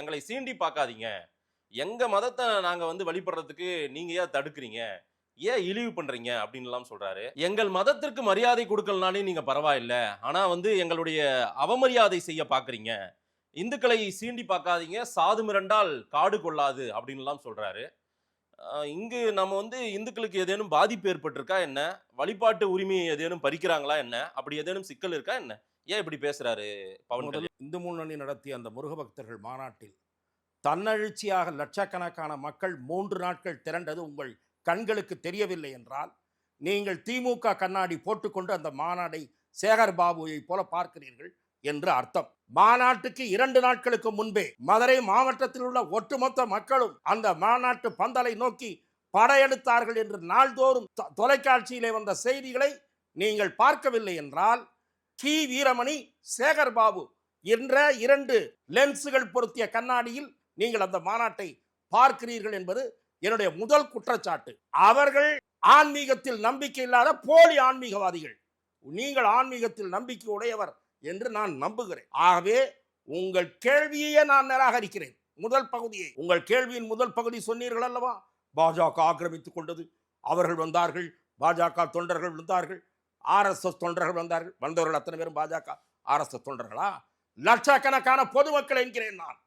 எங்களை சீண்டி பார்க்காதீங்க. எங்க மதத்த நாங்க வந்து வழிபடுறதுக்கு நீங்க ஏன் தடுக்குறீங்க? ஏன் இழிவு பண்றீங்க? அப்படின்லாம் சொல்றாரு. எங்கள் மதத்திற்கு மரியாதை குடுக்கலனாலும் நீங்க பரவாயில்ல. ஆனா வந்து எங்களுடைய அவமரியாதை செய்ய பார்க்குறீங்க. இந்துக்களை சீண்டி பார்க்காதீங்க. சாது மிரண்டால் காடு கொள்ளாது அப்படின்லாம் சொல்றாரு. இங்கு நம்ம வந்து இந்துக்களுக்கு ஏதேனும் பாதிப்பு ஏற்பட்டிருக்கா என்ன? வழிபாட்டு உரிமையை ஏதேனும் பறிக்கிறாங்களா என்ன? அப்படி ஏதேனும் சிக்கல் இருக்கா என்ன? ஏன் இப்படி பேசுறாரு பவன் முதல் கல்யாண்? இந்து முன்னணி நடத்திய அந்த முருக பக்தர்கள் மாநாட்டில் தன்னெழுச்சியாக லட்சக்கணக்கான மக்கள் 3 நாட்கள் திரண்டது உங்கள் கண்களுக்கு தெரியவில்லை என்றால், நீங்கள் திமுக கண்ணாடி போட்டுக்கொண்டு அந்த மாநாடை சேகர் பாபுவை போல பார்க்கிறீர்கள் என்று அர்த்தம். மாநாட்டுக்கு 2 நாட்களுக்கு முன்பே மதுரை மாவட்டத்தில் உள்ள ஒட்டுமொத்த மக்களும் அந்த மாநாட்டு பந்தலை நோக்கி படையெடுத்தார்கள் என்று நாள்தோறும் தொலைக்காட்சியிலே வந்த செய்திகளை நீங்கள் பார்க்கவில்லை என்றால், கி வீரமணி, சேகர் பாபு என்ற 2 லென்ஸுகள் பொருத்திய கண்ணாடியில் நீங்கள் அந்த மாநாட்டை பார்க்கிறீர்கள் என்பது என்னுடைய முதல் குற்றச்சாட்டு. அவர்கள் ஆன்மீகத்தில் நம்பிக்கை இல்லாத போலி ஆன்மீகவாதிகள். நீங்கள் ஆன்மீகத்தில் நம்பிக்கை உடையவர் என்று நான் நம்புகிறேன். ஆகவே உங்கள் கேள்வியே நான் நிராகரிக்கிறேன். முதல் பகுதியை, உங்கள் கேள்வியின் முதல் பகுதி சொன்னீர்கள் அல்லவா, பாஜக ஆக்கிரமித்துக் கொண்டது, அவர்கள் வந்தார்கள், பாஜக தொண்டர்கள் வந்தார்கள், ஆர்எஸ்எஸ் தொண்டர்கள் வந்தார்கள். வந்தவர்கள் அத்தனை பேரும் பாஜக ஆர்எஸ்எஸ் தொண்டர்களா? லட்சக்கணக்கான பொதுமக்கள் என்கிறேன் நான்.